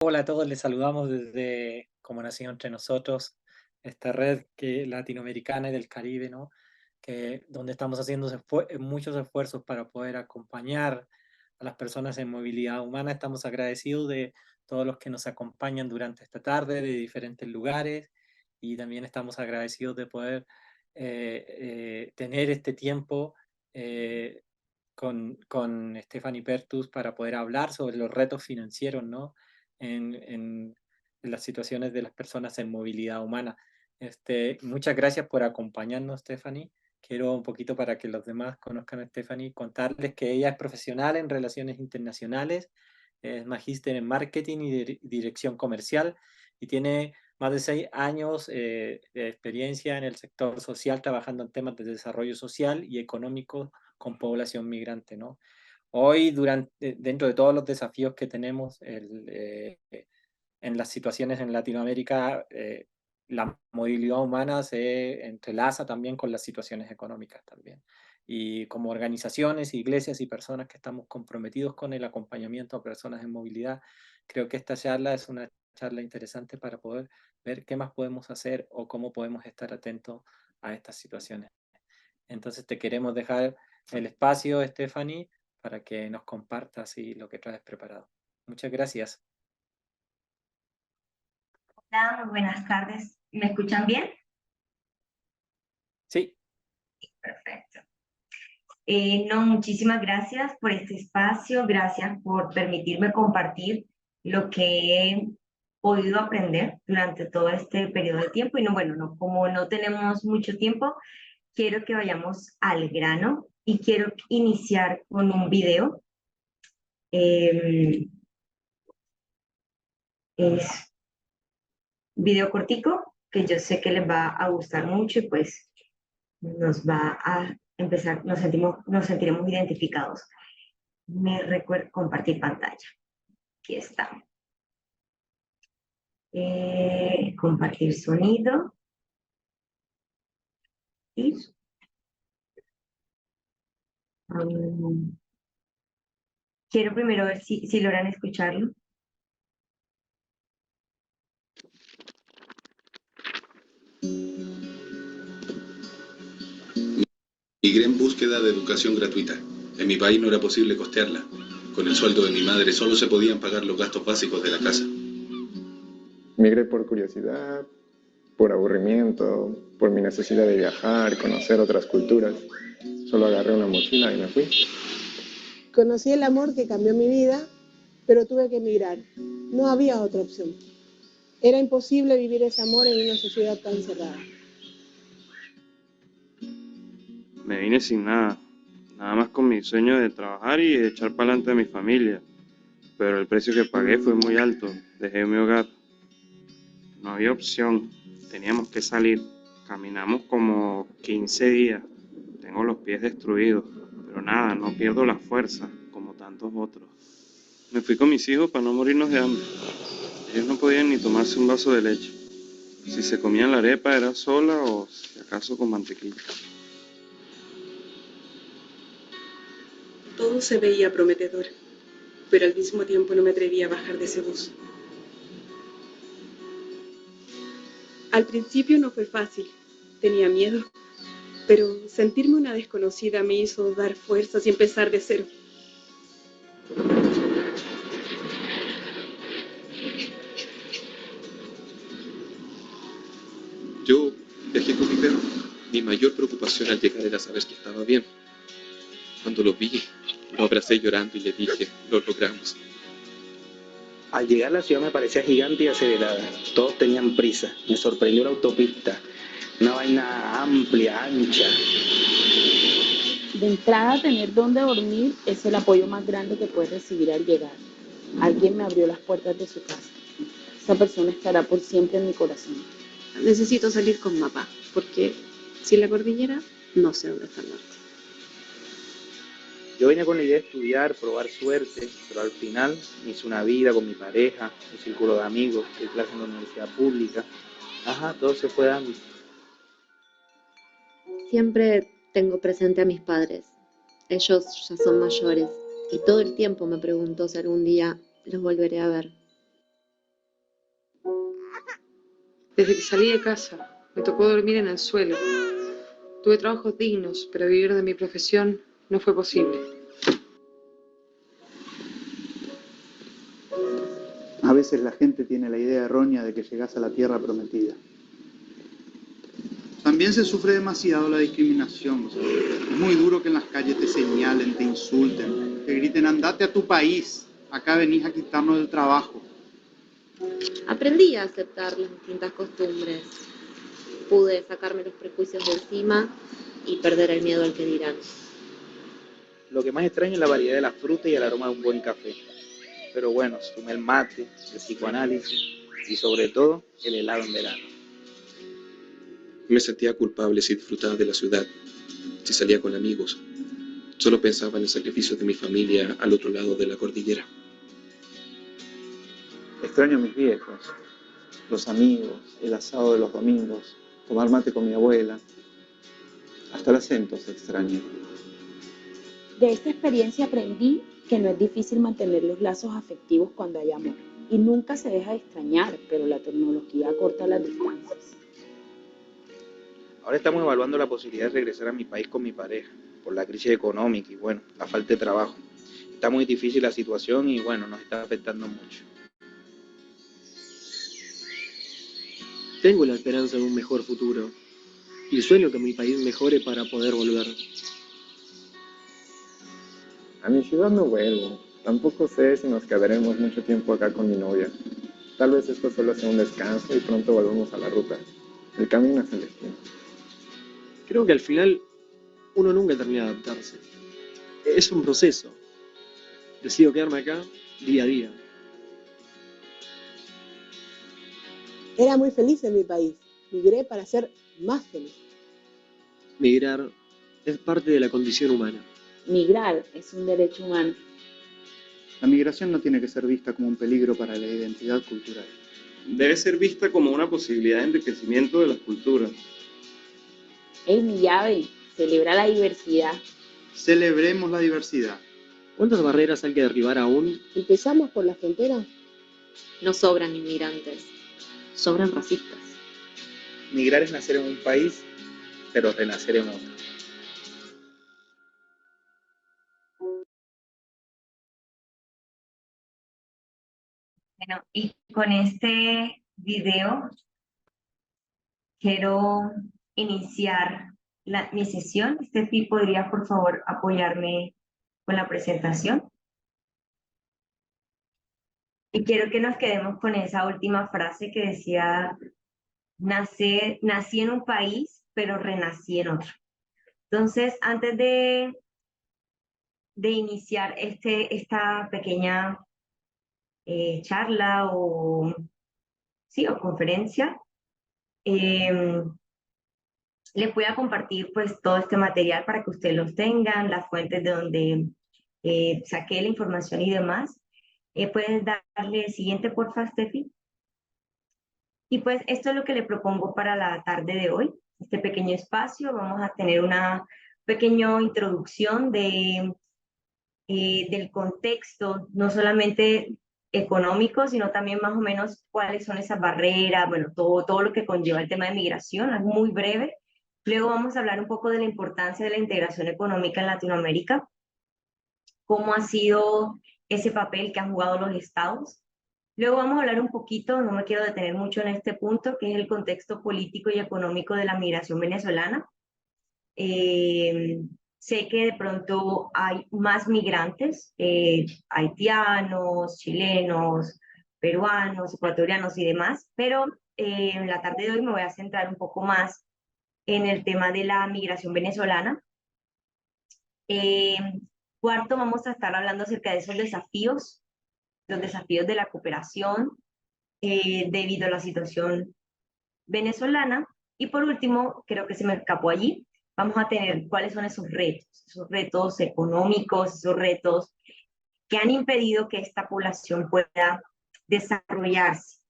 Hola a todos, les saludamos desde Como Nación Entre Nosotros, esta red latinoamericana y del Caribe, ¿no? Donde estamos haciendo muchos esfuerzos para poder acompañar a las personas en movilidad humana. Estamos agradecidos de todos los que nos acompañan durante esta tarde de diferentes lugares y también estamos agradecidos de poder tener este tiempo eh, con Stephanie Pertus para poder hablar sobre los retos financieros, ¿no? En las situaciones de las personas en movilidad humana. Muchas gracias por acompañarnos, Stephanie. Quiero un poquito para que los demás conozcan a Stephanie, contarles que ella es profesional en relaciones internacionales, es magíster en marketing y dirección comercial y tiene más de 6 años de experiencia en el sector social, trabajando en temas de desarrollo social y económico con población migrante, ¿no? Hoy, dentro de todos los desafíos que tenemos en las situaciones en Latinoamérica, la movilidad humana se entrelaza también con las situaciones económicas también. Y como organizaciones, iglesias y personas que estamos comprometidos con el acompañamiento a personas en movilidad, creo que esta charla es una charla interesante para poder ver qué más podemos hacer o cómo podemos estar atentos a estas situaciones. Entonces te queremos dejar el espacio, Stephanie, para que nos compartas y lo que traes preparado. Muchas gracias. Hola, muy buenas tardes. ¿Me escuchan bien? Sí, Perfecto. No, muchísimas gracias por este espacio, gracias por permitirme compartir lo que he podido aprender durante todo este periodo de tiempo. Y no, bueno, no, como no tenemos mucho tiempo, quiero que vayamos al grano y quiero iniciar con un video. Eh, es un video cortico que yo sé que les va a gustar mucho y pues nos va a empezar, nos sentiremos identificados. Me recuerdo compartir pantalla. Aquí está. Compartir sonido. Y um, quiero primero ver si logran escucharlo. Migré en búsqueda de educación gratuita. En mi país no era posible costearla. Con el sueldo de mi madre solo se podían pagar los gastos básicos de la casa. Migré por curiosidad, por aburrimiento, por mi necesidad de viajar, conocer otras culturas. Solo agarré una mochila y me fui. Conocí el amor que cambió mi vida, pero tuve que emigrar. No había otra opción. Era imposible vivir ese amor en una sociedad tan cerrada. Me vine sin nada, nada más con mi sueño de trabajar y de echar para adelante a mi familia. Pero el precio que pagué fue muy alto, dejé mi hogar. No había opción, teníamos que salir. Caminamos como 15 días, tengo los pies destruidos, pero nada, no pierdo la fuerza, como tantos otros. Me fui con mis hijos para no morirnos de hambre. Ellos no podían ni tomarse un vaso de leche. Si se comían la arepa era sola o si acaso con mantequilla. Todo se veía prometedor, pero al mismo tiempo no me atrevía a bajar de ese bus. Al principio no fue fácil, tenía miedo, pero sentirme una desconocida me hizo dar fuerzas y empezar de cero. Yo viajé con mi perro. Mi mayor preocupación al llegar era saber que estaba bien. Cuando lo vi, lo abracé llorando y le dije, lo logramos. Al llegar a la ciudad me parecía gigante y acelerada. Todos tenían prisa. Me sorprendió la autopista. Una vaina amplia, ancha. De entrada, tener dónde dormir es el apoyo más grande que puedes recibir al llegar. Alguien me abrió las puertas de su casa. Esa persona estará por siempre en mi corazón. Necesito salir con papá, porque sin la cordillera no sé dónde está el norte. Yo venía con la idea de estudiar, probar suerte, pero al final hice una vida con mi pareja, un círculo de amigos, doy clases en la universidad pública. Ajá, todo se fue dando. Siempre tengo presente a mis padres. Ellos ya son mayores y todo el tiempo me pregunto si algún día los volveré a ver. Desde que salí de casa, me tocó dormir en el suelo. Tuve trabajos dignos, pero vivir de mi profesión no fue posible. A veces la gente tiene la idea errónea de que llegás a la tierra prometida. También se sufre demasiado la discriminación. ¿Sabes? Es muy duro que en las calles te señalen, te insulten, te griten, andate a tu país, acá venís a quitarnos el trabajo. Aprendí a aceptar las distintas costumbres. Pude sacarme los prejuicios de encima y perder el miedo al que dirán. Lo que más extraño es la variedad de la fruta y el aroma de un buen café. Pero bueno, sumé el mate, el psicoanálisis y sobre todo el helado en verano. Me sentía culpable si disfrutaba de la ciudad, si salía con amigos. Solo pensaba en el sacrificio de mi familia al otro lado de la cordillera. Extraño a mis viejos, los amigos, el asado de los domingos, tomar mate con mi abuela. Hasta el acento se extraña. De esta experiencia aprendí que no es difícil mantener los lazos afectivos cuando hay amor. Y nunca se deja de extrañar, pero la tecnología acorta las distancias. Ahora estamos evaluando la posibilidad de regresar a mi país con mi pareja, por la crisis económica y bueno, la falta de trabajo. Está muy difícil la situación y bueno, nos está afectando mucho. Tengo la esperanza de un mejor futuro y sueño que mi país mejore para poder volver. A mi ciudad no vuelvo. Tampoco sé si nos quedaremos mucho tiempo acá con mi novia. Tal vez esto solo sea un descanso y pronto volvemos a la ruta. El camino es el destino. Creo que al final uno nunca termina de adaptarse. Es un proceso. Decido quedarme acá día a día. Era muy feliz en mi país. Migré para ser más feliz. Migrar es parte de la condición humana. Migrar es un derecho humano. La migración no tiene que ser vista como un peligro para la identidad cultural. Debe ser vista como una posibilidad de enriquecimiento de las culturas. ¡Ey, mi llave! Celebra la diversidad. Celebremos la diversidad. ¿Cuántas barreras hay que derribar aún? ¿Empezamos por la frontera? No sobran inmigrantes, sobran racistas. Migrar es nacer en un país, pero renacer en otro. Bueno, y con este video quiero iniciar mi sesión. Steffi, ¿podría por favor apoyarme con la presentación? Y quiero que nos quedemos con esa última frase que decía, nací en un país, pero renací en otro. Entonces, antes de iniciar esta pequeña charla o conferencia, les voy a compartir pues todo este material para que ustedes los tengan, las fuentes de donde saqué la información y demás. ¿Puedes darle el siguiente, porfa, Steffi? Y pues esto es lo que le propongo para la tarde de hoy. Este pequeño espacio, vamos a tener una pequeña introducción del contexto, no solamente económico, sino también más o menos cuáles son esas barreras, bueno, todo lo que conlleva el tema de migración, es muy breve. Luego vamos a hablar un poco de la importancia de la integración económica en Latinoamérica, cómo ha sido ese papel que han jugado los estados. Luego vamos a hablar un poquito, no me quiero detener mucho en este punto, que es el contexto político y económico de la migración venezolana. Sé que de pronto hay más migrantes, haitianos, chilenos, peruanos, ecuatorianos y demás, pero en la tarde de hoy me voy a centrar un poco más en el tema de la migración venezolana. Cuarto, vamos a estar hablando acerca de esos desafíos, los desafíos de la cooperación debido a la situación venezolana. Y por último, creo que se me escapó allí, vamos a tener cuáles son esos retos económicos, esos retos que han impedido que esta población pueda desarrollarse.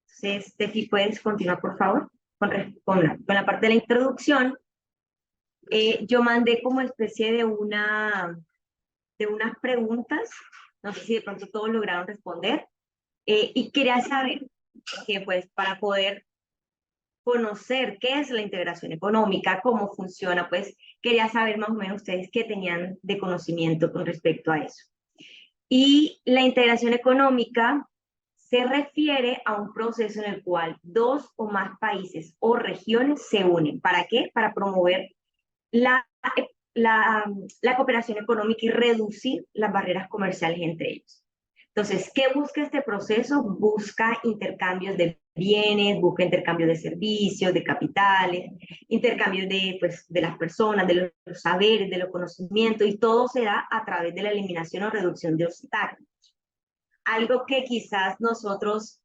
Entonces, Steffi, ¿puedes continuar, por favor? Con la parte de la introducción. Yo mandé como especie de unas preguntas, no sé si de pronto todos lograron responder, y quería saber que pues para poder conocer qué es la integración económica, cómo funciona, pues quería saber más o menos ustedes qué tenían de conocimiento con respecto a eso. Y la integración económica se refiere a un proceso en el cual dos o más países o regiones se unen. ¿Para qué? Para promover la, la cooperación económica y reducir las barreras comerciales entre ellos. Entonces, ¿qué busca este proceso? Busca intercambios de bienes, busca intercambios de servicios, de capitales, intercambios de, pues, de las personas, de los saberes, de los conocimientos, y todo se da a través de la eliminación o reducción de obstáculos. Algo que quizás nosotros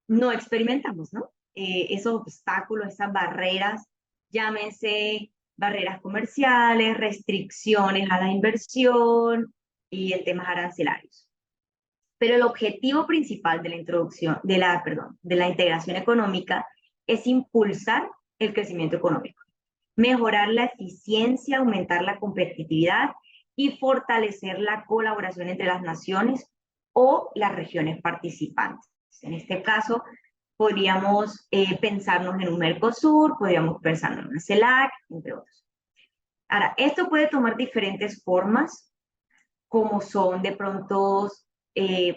no experimentamos, ¿no? Esos obstáculos, esas barreras, llámense barreras comerciales, restricciones a la inversión y en temas arancelarios. Pero el objetivo principal de la introducción, de la integración económica es impulsar el crecimiento económico, mejorar la eficiencia, aumentar la competitividad y fortalecer la colaboración entre las naciones o las regiones participantes. En este caso, podríamos pensarnos en un Mercosur, podríamos pensarnos en una CELAC, entre otros. Ahora, esto puede tomar diferentes formas, como son de pronto,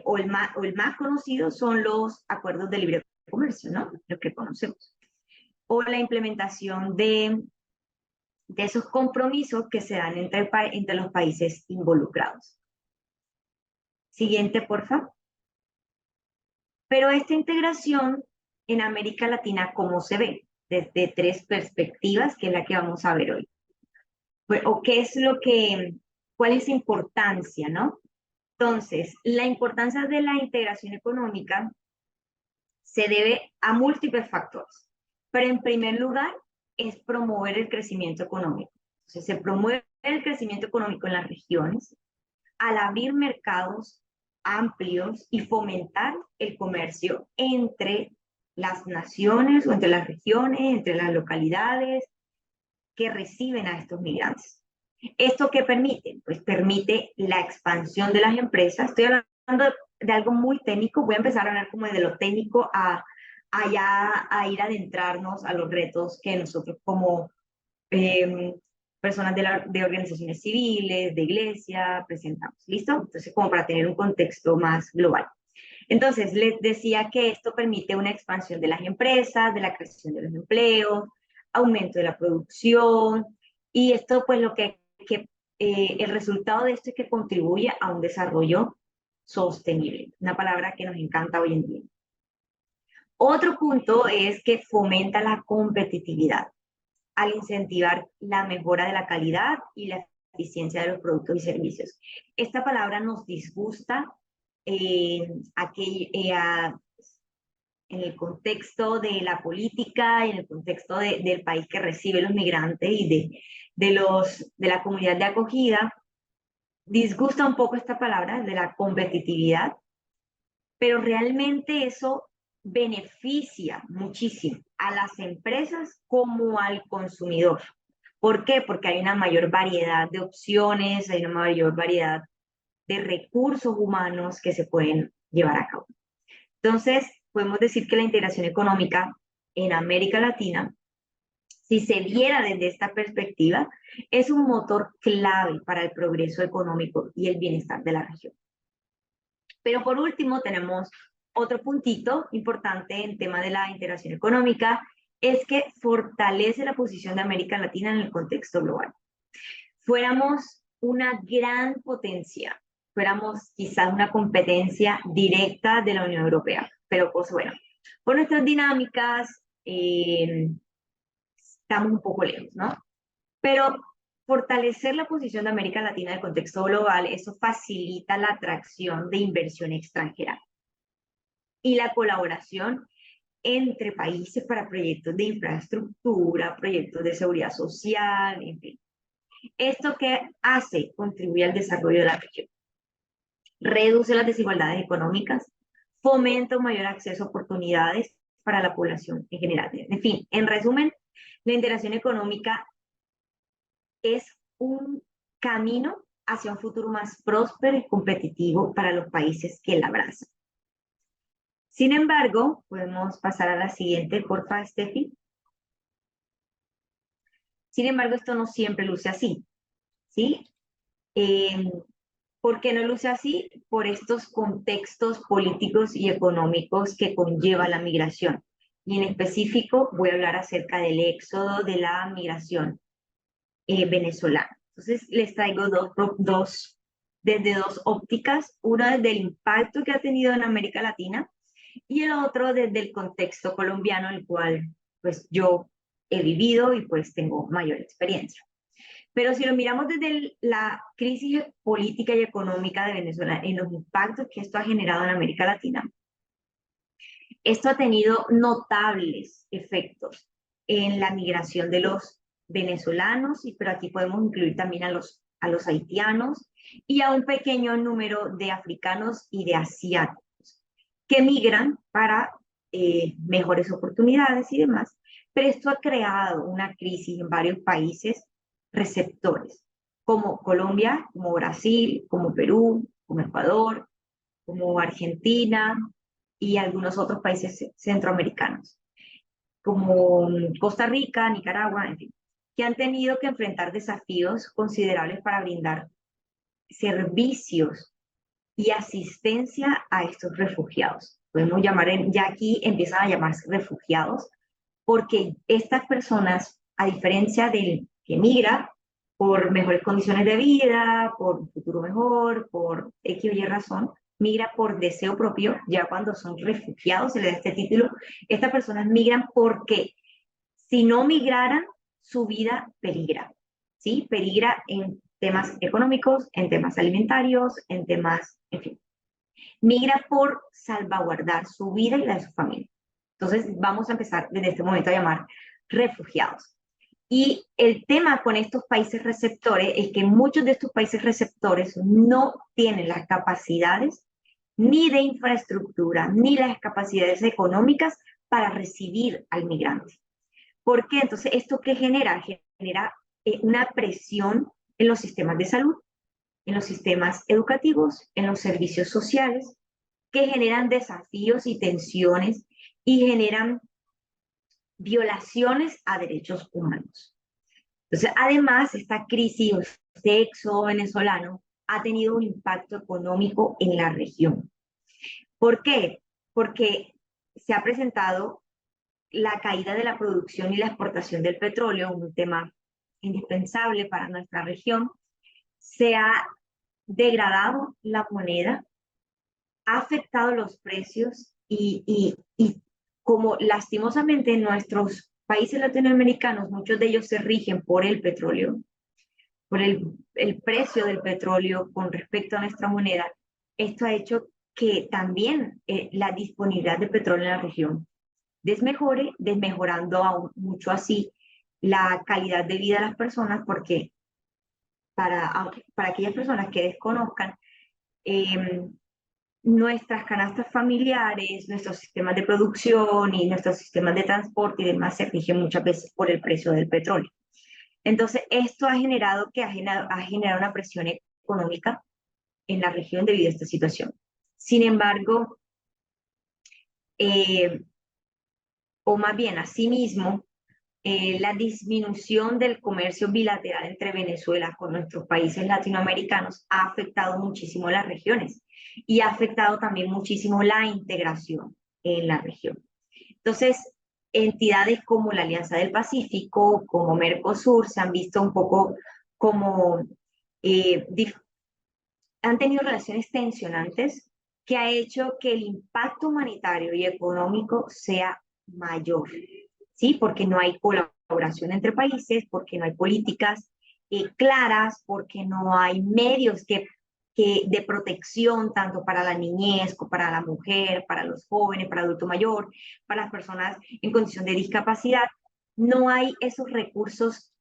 o el más conocido son los acuerdos de libre comercio, ¿no? Lo que conocemos. O la implementación de esos compromisos que se dan entre los países involucrados. Siguiente, por favor. Pero esta integración en América Latina, ¿cómo se ve? Desde tres perspectivas, que es la que vamos a ver hoy. O qué es cuál es la importancia, ¿no? Entonces, la importancia de la integración económica se debe a múltiples factores. Pero en primer lugar, es promover el crecimiento económico. Entonces, se promueve el crecimiento económico en las regiones al abrir mercados amplios y fomentar el comercio entre las naciones o entre las regiones, entre las localidades que reciben a estos migrantes. ¿Esto qué permite? Pues permite la expansión de las empresas. Estoy hablando de algo muy técnico, voy a empezar a hablar como de lo técnico a ir a adentrarnos a los retos que nosotros como personas de organizaciones civiles, de iglesia, presentamos. ¿Listo? Entonces, como para tener un contexto más global. Entonces, les decía que esto permite una expansión de las empresas, de la creación de los empleos, aumento de la producción, y esto pues el resultado de esto es que contribuye a un desarrollo sostenible, una palabra que nos encanta hoy en día. Otro punto es que fomenta la competitividad al incentivar la mejora de la calidad y la eficiencia de los productos y servicios. Esta palabra nos disgusta en el contexto de la política, en el contexto del país que recibe los migrantes y de la comunidad de acogida. Disgusta un poco esta palabra de la competitividad, pero realmente eso beneficia muchísimo a las empresas como al consumidor. ¿Por qué? Porque hay una mayor variedad de opciones, hay una mayor variedad de recursos humanos que se pueden llevar a cabo. Entonces, podemos decir que la integración económica en América Latina, si se viera desde esta perspectiva, es un motor clave para el progreso económico y el bienestar de la región. Pero por último, tenemos otro puntito importante en tema de la integración económica, es que fortalece la posición de América Latina en el contexto global. Fuéramos una gran potencia, fuéramos quizás una competencia directa de la Unión Europea, pero pues bueno, por nuestras dinámicas estamos un poco lejos, ¿no? Pero fortalecer la posición de América Latina en el contexto global, eso facilita la atracción de inversión extranjera y la colaboración entre países para proyectos de infraestructura, proyectos de seguridad social, en fin. ¿Esto qué hace? Contribuye al desarrollo de la región. Reduce las desigualdades económicas, fomenta un mayor acceso a oportunidades para la población en general. En fin, en resumen, la integración económica es un camino hacia un futuro más próspero y competitivo para los países que la abrazan. Sin embargo, podemos pasar a la siguiente, porfa, Steffi. Sin embargo, esto no siempre luce así, ¿sí? ¿Por qué no luce así? Por estos contextos políticos y económicos que conlleva la migración. Y en específico voy a hablar acerca del éxodo de la migración venezolana. Entonces les traigo desde dos ópticas, una desde el impacto que ha tenido en América Latina y el otro desde el contexto colombiano, el cual pues yo he vivido y pues tengo mayor experiencia. Pero si lo miramos desde la crisis política y económica de Venezuela, en los impactos que esto ha generado en América Latina, esto ha tenido notables efectos en la migración de los venezolanos, pero aquí podemos incluir también a los haitianos y a un pequeño número de africanos y de asiáticos que migran para mejores oportunidades y demás. Pero esto ha creado una crisis en varios países receptores, como Colombia, como Brasil, como Perú, como Ecuador, como Argentina y algunos otros países centroamericanos, como Costa Rica, Nicaragua, en fin, que han tenido que enfrentar desafíos considerables para brindar servicios y asistencia a estos refugiados. Podemos llamar, ya aquí empiezan a llamarse refugiados, porque estas personas, a diferencia del que migra por mejores condiciones de vida, por un futuro mejor, por X o Y razón, migra por deseo propio. Ya cuando son refugiados se les da este título. Estas personas migran porque si no migraran, su vida peligra, ¿sí? Peligra en temas económicos, en temas alimentarios, en temas, en fin. Migra por salvaguardar su vida y la de su familia. Entonces, vamos a empezar desde este momento a llamar refugiados. Y el tema con estos países receptores es que muchos de estos países receptores no tienen las capacidades ni de infraestructura, ni las capacidades económicas para recibir al migrante. ¿Por qué? Entonces, ¿esto qué genera? Genera una presión en los sistemas de salud, en los sistemas educativos, en los servicios sociales, que generan desafíos y tensiones y generan violaciones a derechos humanos. Entonces, además, esta crisis, este éxodo venezolano, ha tenido un impacto económico en la región. ¿Por qué? Porque se ha presentado la caída de la producción y la exportación del petróleo, un tema indispensable para nuestra región. Se ha degradado la moneda, ha afectado los precios y como lastimosamente en nuestros países latinoamericanos, muchos de ellos se rigen por el petróleo, por el precio del petróleo con respecto a nuestra moneda, esto ha hecho que también la disponibilidad de petróleo en la región desmejore, desmejorando aún mucho así la calidad de vida de las personas, porque para aquellas personas que desconozcan, nuestras canastas familiares, nuestros sistemas de producción y nuestros sistemas de transporte y demás se rigen muchas veces por el precio del petróleo. Entonces, esto ha generado una presión económica en la región debido a esta situación. Sin embargo, o más bien, asimismo, la disminución del comercio bilateral entre Venezuela con nuestros países latinoamericanos ha afectado muchísimo las regiones y ha afectado también muchísimo la integración en la región. Entonces, entidades como la Alianza del Pacífico, como Mercosur, se han visto un poco como han tenido relaciones tensionantes que ha hecho que el impacto humanitario y económico sea mayor, ¿sí? Porque no hay colaboración entre países, porque no hay políticas claras, porque no hay medios de protección tanto para la niñez, como para la mujer, para los jóvenes, para el adulto mayor, para las personas en condición de discapacidad. No hay esos recursos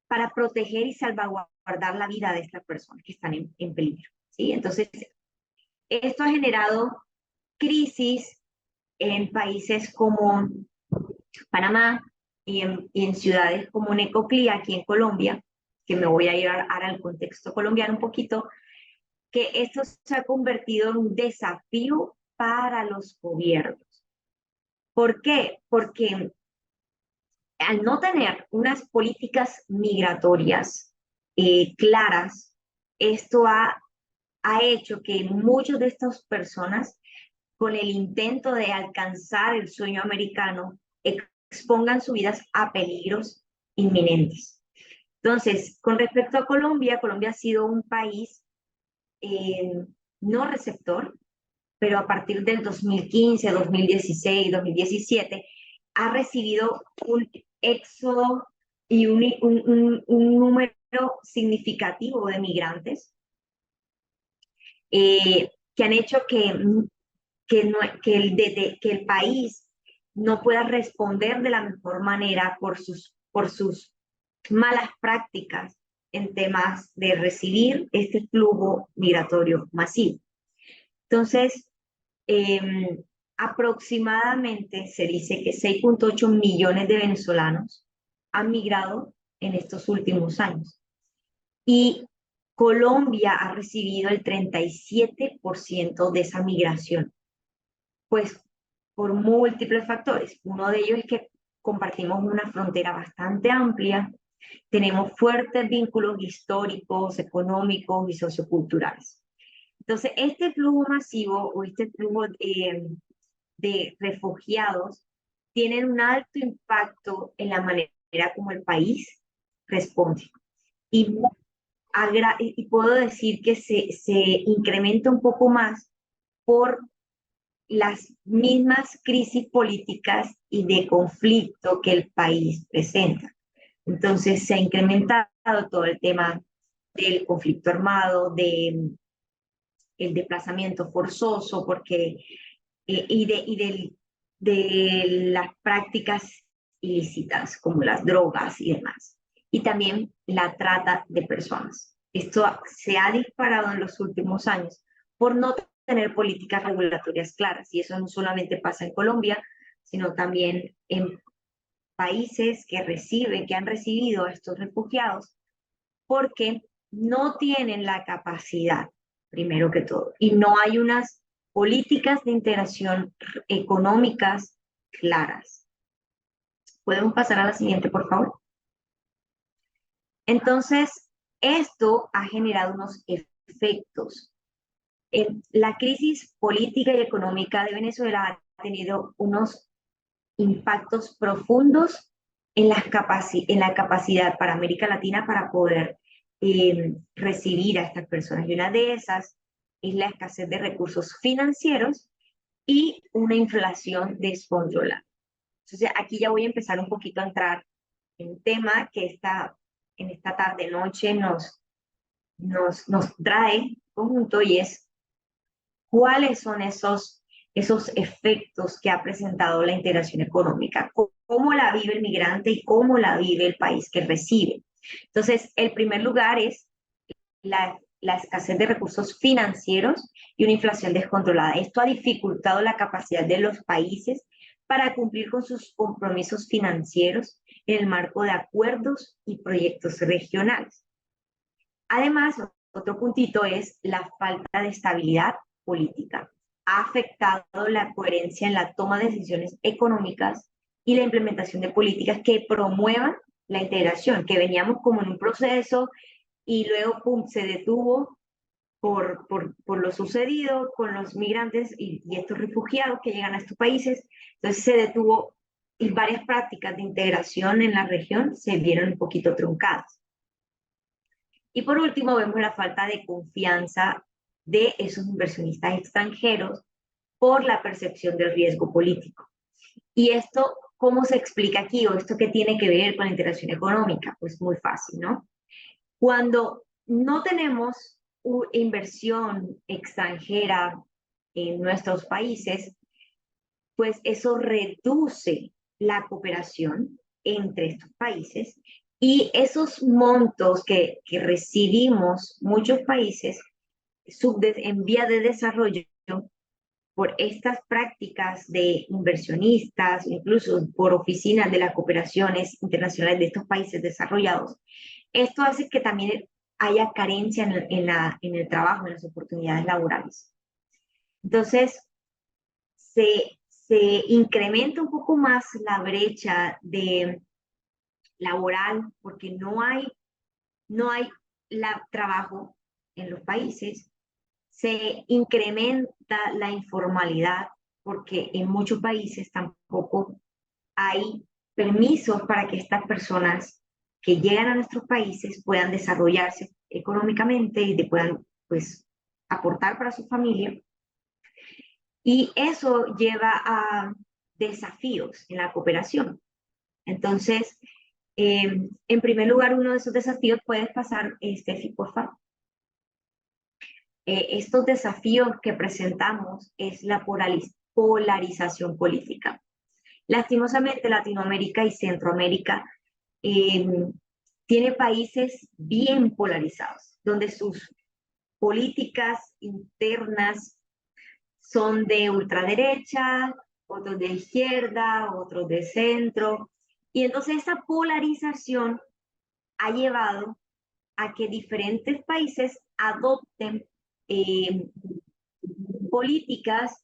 para proteger y salvaguardar la vida de estas personas que están en peligro, ¿sí? Entonces, esto ha generado crisis en países como Panamá y en ciudades como Necoclí, aquí en Colombia, que me voy a ir ahora al contexto colombiano un poquito, que esto se ha convertido en un desafío para los gobiernos. ¿Por qué? Porque al no tener unas políticas migratorias claras, esto ha hecho que muchas de estas personas, con el intento de alcanzar el sueño americano, expongan sus vidas a peligros inminentes. Entonces, con respecto a Colombia, Colombia ha sido un país no receptor, pero a partir del 2015, 2016, 2017, ha recibido un éxodo y un número significativo de migrantes que han hecho que el país no pueda responder de la mejor manera por sus malas prácticas en temas de recibir este flujo migratorio masivo. Entonces, aproximadamente se dice que 6.8 millones de venezolanos han migrado en estos últimos años. Y Colombia ha recibido el 37% de esa migración, pues por múltiples factores. Uno de ellos es que compartimos una frontera bastante amplia, tenemos fuertes vínculos históricos, económicos y socioculturales. Entonces, este flujo masivo o este flujo de refugiados tienen un alto impacto en la manera como el país responde. Y puedo decir que se incrementa un poco más por las mismas crisis políticas y de conflicto que el país presenta. Entonces se ha incrementado todo el tema del conflicto armado, el desplazamiento forzoso, porque, de las prácticas ilícitas como las drogas y demás. Y también la trata de personas. Esto se ha disparado en los últimos años por no tener políticas regulatorias claras. Y eso no solamente pasa en Colombia, sino también en países que han recibido a estos refugiados, porque no tienen la capacidad, primero que todo, y no hay unas políticas de integración económicas claras. ¿Podemos pasar a la siguiente, por favor? Entonces, esto ha generado unos efectos. La crisis política y económica de Venezuela ha tenido unos impactos profundos en la capacidad para América Latina para poder recibir a estas personas. Y una de esas es la escasez de recursos financieros y una inflación descontrolada. Entonces, aquí ya voy a empezar un poquito a entrar en un tema que en esta tarde-noche nos trae conjunto, y es cuáles son esos efectos que ha presentado la integración económica, cómo la vive el migrante y cómo la vive el país que recibe. Entonces, el primer lugar es la escasez de recursos financieros y una inflación descontrolada. Esto ha dificultado la capacidad de los países para cumplir con sus compromisos financieros en el marco de acuerdos y proyectos regionales. Además, otro puntito es la falta de estabilidad política. Ha afectado la coherencia en la toma de decisiones económicas y la implementación de políticas que promuevan la integración, que veníamos como en un proceso y luego pum, se detuvo por lo sucedido con los migrantes y estos refugiados que llegan a estos países. Entonces se detuvo y varias prácticas de integración en la región se vieron un poquito truncadas. Y por último vemos la falta de confianza de esos inversionistas extranjeros por la percepción del riesgo político. Y esto, ¿cómo se explica aquí? ¿O esto qué tiene que ver con la integración económica? Pues muy fácil, ¿no? Cuando no tenemos inversión extranjera en nuestros países, pues eso reduce la cooperación entre estos países, y esos montos que recibimos muchos países en vía de desarrollo por estas prácticas de inversionistas, incluso por oficinas de las cooperaciones internacionales de estos países desarrollados, esto hace que también haya carencia en el trabajo, en las oportunidades laborales. Entonces, se incrementa un poco más la brecha laboral porque no hay trabajo en los países, se incrementa la informalidad porque en muchos países tampoco hay permisos para que estas personas que llegan a nuestros países puedan desarrollarse económicamente y puedan pues aportar para su familia. Y eso lleva a desafíos en la cooperación. Entonces, en primer lugar, uno de esos desafíos puede pasar, Steffi, por favor. Estos desafíos que presentamos es la polarización política. Lastimosamente, Latinoamérica y Centroamérica tiene países bien polarizados, donde sus políticas internas son de ultraderecha, otros de izquierda, otros de centro. Y entonces esa polarización ha llevado a que diferentes países adopten políticas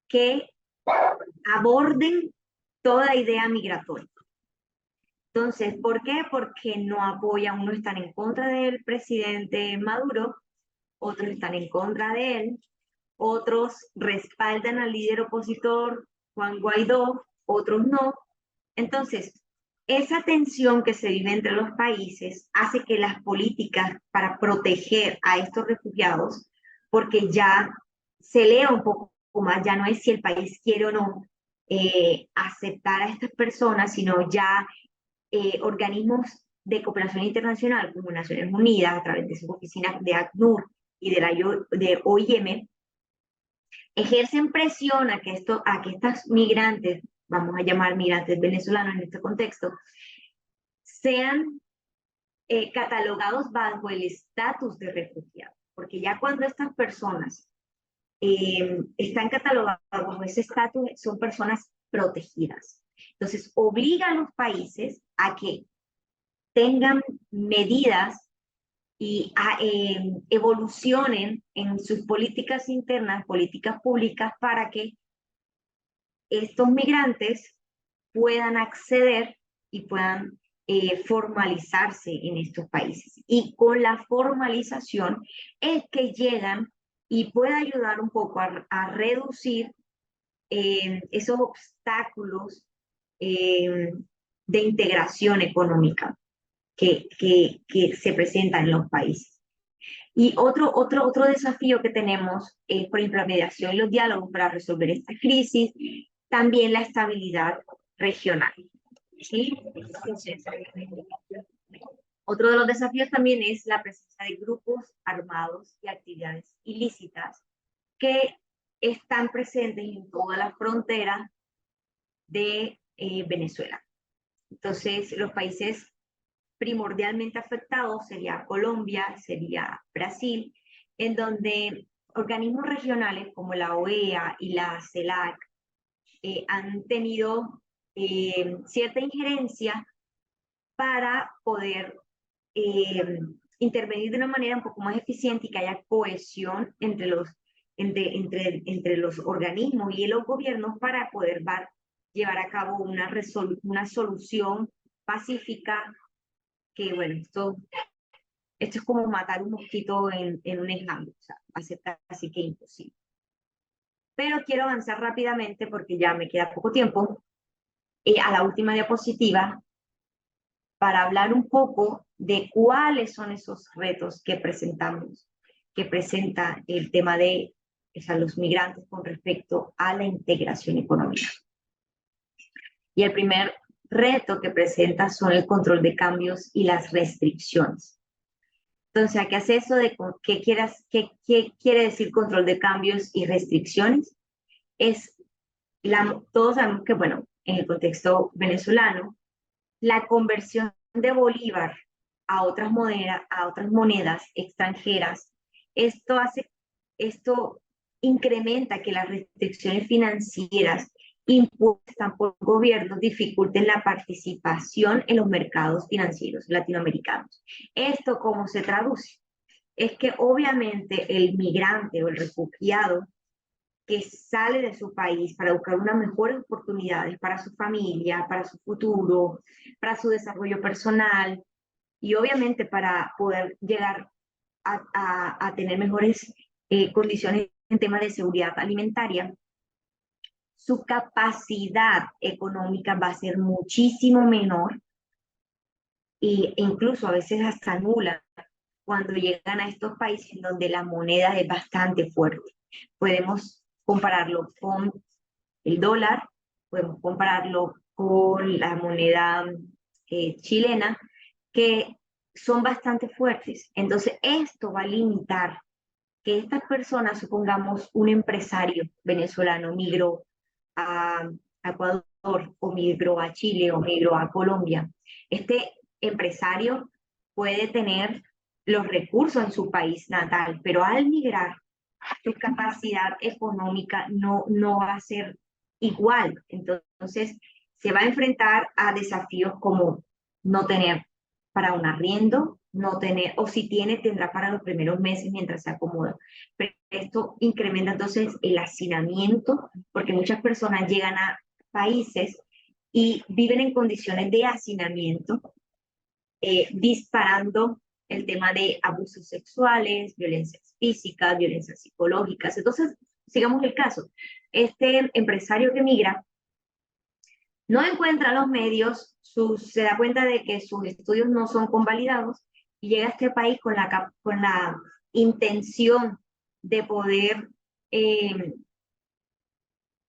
que aborden toda idea migratoria. Entonces, ¿por qué? Porque no apoyan, unos están en contra del presidente Maduro, otros están en contra de él, otros respaldan al líder opositor Juan Guaidó, otros no. Entonces, esa tensión que se vive entre los países hace que las políticas para proteger a estos refugiados, porque ya se lea un poco más, ya no es si el país quiere o no aceptar a estas personas, sino ya organismos de cooperación internacional como Naciones Unidas, a través de sus oficinas de ACNUR y de OIM, ejercen presión a que estos migrantes, vamos a llamar migrantes venezolanos en este contexto, sean catalogados bajo el estatus de refugiados. Porque ya cuando estas personas están catalogadas bajo ese estatus, son personas protegidas. Entonces, obliga a los países a que tengan medidas y evolucionen en sus políticas internas, políticas públicas, para que estos migrantes puedan acceder y puedan formalizarse en estos países. Y con la formalización es que llegan y puede ayudar un poco a reducir esos obstáculos de integración económica que se presentan en los países. Y otro desafío que tenemos es, por ejemplo, la mediación y los diálogos para resolver esta crisis, también la estabilidad regional. ¿Sí? Entonces, otro de los desafíos también es la presencia de grupos armados y actividades ilícitas que están presentes en toda la frontera de Venezuela. Entonces, los países primordialmente afectados sería Colombia, sería Brasil, en donde organismos regionales como la OEA y la CELAC han tenido cierta injerencia para poder intervenir de una manera un poco más eficiente y que haya cohesión entre los organismos y los gobiernos para poder llevar a cabo una solución pacífica, que bueno, esto es como matar un mosquito en un enjambre, o sea, aceptar así que imposible. Pero quiero avanzar rápidamente porque ya me queda poco tiempo a la última diapositiva para hablar un poco de cuáles son esos retos que presenta el tema de los migrantes con respecto a la integración económica. Y el primer reto que presenta son el control de cambios y las restricciones. Entonces, ¿a qué hace eso de qué quiere decir control de cambios y restricciones? Todos sabemos que, bueno, en el contexto venezolano, la conversión de bolívar a otras monedas extranjeras, esto incrementa que las restricciones financieras impuestas por gobiernos dificulten la participación en los mercados financieros latinoamericanos. ¿Esto cómo se traduce? Es que obviamente el migrante o el refugiado que sale de su país para buscar unas mejores oportunidades para su familia, para su futuro, para su desarrollo personal y obviamente para poder llegar a tener mejores condiciones en temas de seguridad alimentaria, su capacidad económica va a ser muchísimo menor e incluso a veces hasta nula cuando llegan a estos países en donde la moneda es bastante fuerte. Podemos compararlo con el dólar, podemos compararlo con la moneda chilena, que son bastante fuertes. Entonces, esto va a limitar que estas personas, supongamos un empresario venezolano migró a Ecuador o migró a Chile o migró a Colombia. Este empresario puede tener los recursos en su país natal, pero al migrar, su capacidad económica no va a ser igual. Entonces, se va a enfrentar a desafíos como no tener para un arriendo, no tener, o si tiene, tendrá para los primeros meses mientras se acomoda. Pero esto incrementa entonces el hacinamiento, porque muchas personas llegan a países y viven en condiciones de hacinamiento, disparando el tema de abusos sexuales, violencias físicas, violencias psicológicas. Entonces, sigamos el caso. Este empresario que migra no encuentra los medios, se da cuenta de que sus estudios no son convalidados y llega a este país con la intención de poder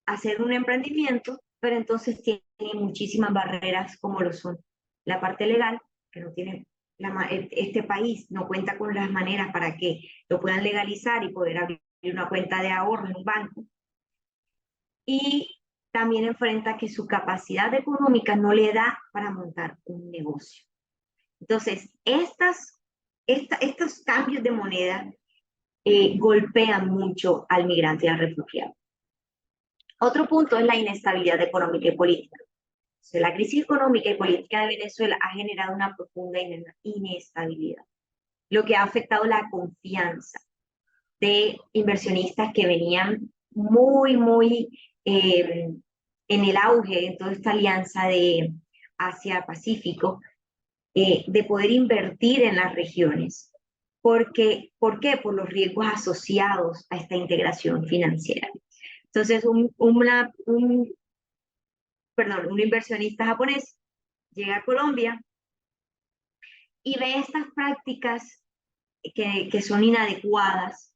hacer un emprendimiento, pero entonces tiene muchísimas barreras como lo son la parte legal, que no tiene este país no cuenta con las maneras para que lo puedan legalizar y poder abrir una cuenta de ahorro en un banco. Y también enfrenta que su capacidad económica no le da para montar un negocio. Entonces, estos cambios de moneda golpean mucho al migrante y al refugiado. Otro punto es la inestabilidad económica y política. O sea, la crisis económica y política de Venezuela ha generado una profunda inestabilidad, lo que ha afectado la confianza de inversionistas que venían muy en el auge de toda esta alianza de Asia-Pacífico, de poder invertir en las regiones. ¿Por qué? Por los riesgos asociados a esta integración financiera. Entonces, un inversionista japonés llega a Colombia y ve estas prácticas que son inadecuadas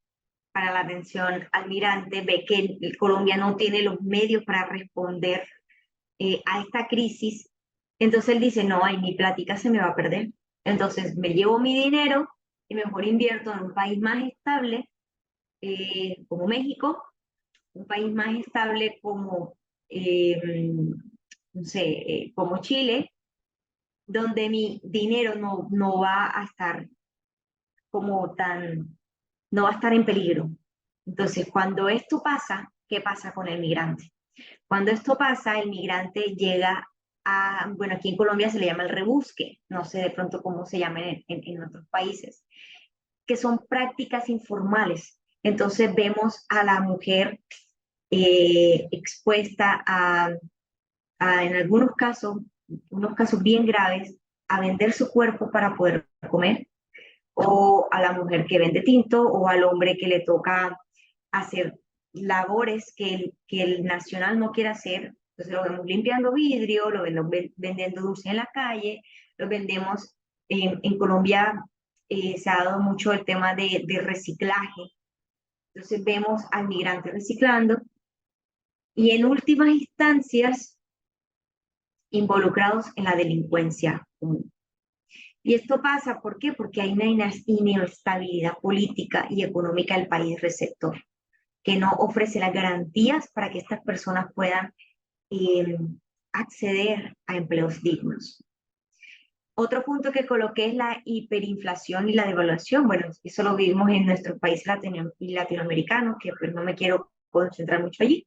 para la atención al migrante, ve que Colombia no tiene los medios para responder a esta crisis, entonces él dice, no, mi plática se me va a perder, entonces me llevo mi dinero y mejor invierto en un país más estable como México, un país más estable como, no sé, como Chile, donde mi dinero no va a estar no va a estar en peligro. Entonces, cuando esto pasa, ¿qué pasa con el migrante? Cuando esto pasa, el migrante llega bueno, aquí en Colombia se le llama el rebusque, no sé de pronto cómo se llama en otros países, que son prácticas informales. Entonces vemos a la mujer expuesta en algunos casos, unos casos bien graves, a vender su cuerpo para poder comer, o a la mujer que vende tinto, o al hombre que le toca hacer labores que el nacional no quiere hacer. Entonces lo vemos limpiando vidrio, lo vemos vendiendo dulce en la calle, lo vendemos en Colombia. Se ha dado mucho el tema de reciclaje. Entonces vemos al migrante reciclando y en últimas instancias involucrados en la delincuencia común. Y esto pasa, ¿por qué? Porque hay una inestabilidad política y económica del país receptor, que no ofrece las garantías para que estas personas puedan acceder a empleos dignos. Otro punto que coloqué es la hiperinflación y la devaluación. Bueno, eso lo vivimos en nuestro país latinoamericano, que pues no me quiero concentrar mucho allí.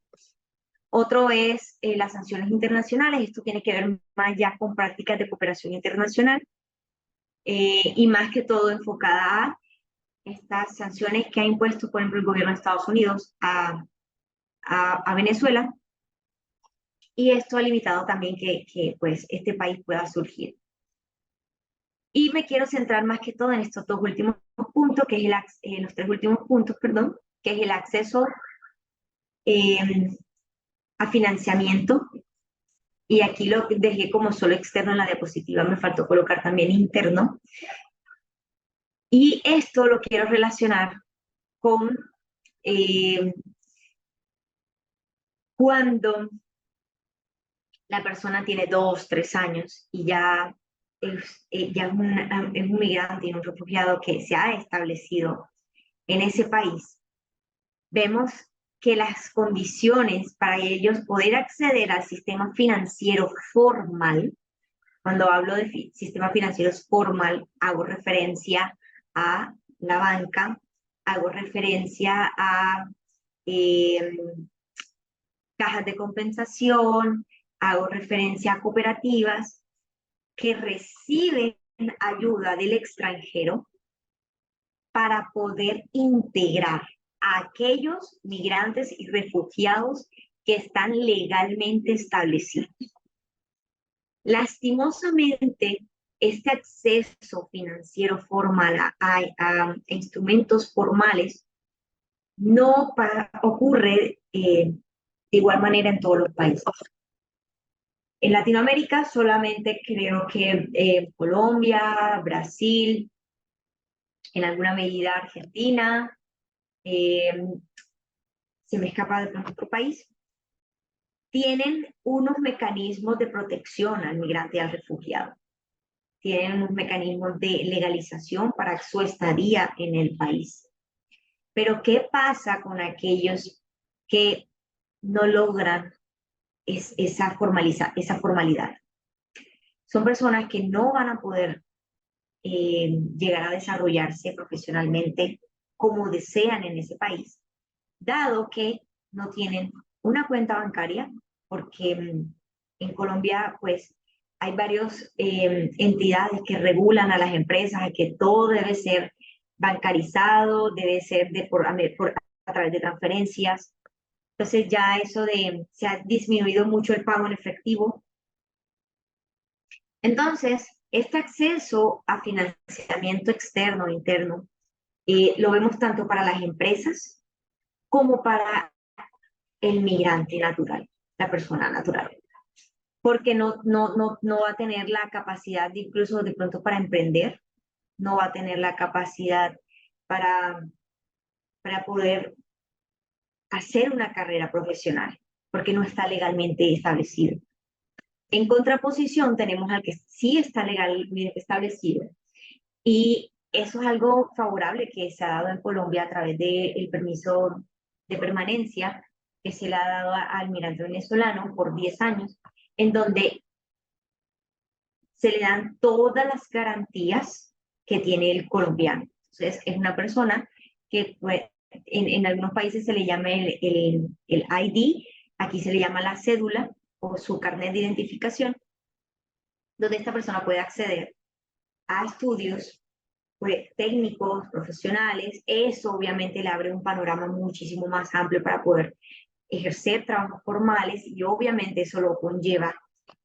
Otro es las sanciones internacionales. Esto tiene que ver más ya con prácticas de cooperación internacional y más que todo enfocada a estas sanciones que ha impuesto, por ejemplo, el gobierno de Estados Unidos a a Venezuela, y esto ha limitado también que pues este país pueda surgir. Y me quiero centrar más que todo en estos dos últimos puntos, que es los tres últimos puntos, perdón, que es el acceso a financiamiento. Y aquí lo dejé como solo externo en la diapositiva, me faltó colocar también interno. Y esto lo quiero relacionar con cuando la persona tiene 2, 3 años y ya es un migrante y un refugiado que se ha establecido en ese país. Vemos que las condiciones para ellos poder acceder al sistema financiero formal, cuando hablo de sistema financiero formal, hago referencia a la banca, hago referencia a cajas de compensación, hago referencia a cooperativas que reciben ayuda del extranjero para poder integrar a aquellos migrantes y refugiados que están legalmente establecidos. Lastimosamente, este acceso financiero formal a instrumentos formales no ocurre de igual manera en todos los países. En Latinoamérica solamente creo que Colombia, Brasil, en alguna medida Argentina, se me escapa de pronto otro país, tienen unos mecanismos de protección al migrante y al refugiado. Tienen unos mecanismos de legalización para su estadía en el país. Pero ¿qué pasa con aquellos que no logran esa formalidad? Son personas que no van a poder llegar a desarrollarse profesionalmente como desean en ese país, dado que no tienen una cuenta bancaria, porque en Colombia pues hay varias entidades que regulan a las empresas, que todo debe ser bancarizado, debe ser a través de transferencias. Entonces ya se ha disminuido mucho el pago en efectivo. Entonces, este acceso a financiamiento externo e interno lo vemos tanto para las empresas como para el migrante natural, la persona natural. Porque no va a tener la capacidad incluso de pronto para emprender, no va a tener la capacidad para poder hacer una carrera profesional, porque no está legalmente establecido. En contraposición, tenemos al que sí está legalmente establecido, y eso es algo favorable que se ha dado en Colombia a través del permiso de permanencia que se le ha dado al migrante venezolano por 10 años, en donde se le dan todas las garantías que tiene el colombiano. Entonces, es una persona que pues, en algunos países se le llama el ID, aquí se le llama la cédula o su carnet de identificación, donde esta persona puede acceder a estudios pues, técnicos, profesionales. Eso obviamente le abre un panorama muchísimo más amplio para poder ejercer trabajos formales, y obviamente eso lo conlleva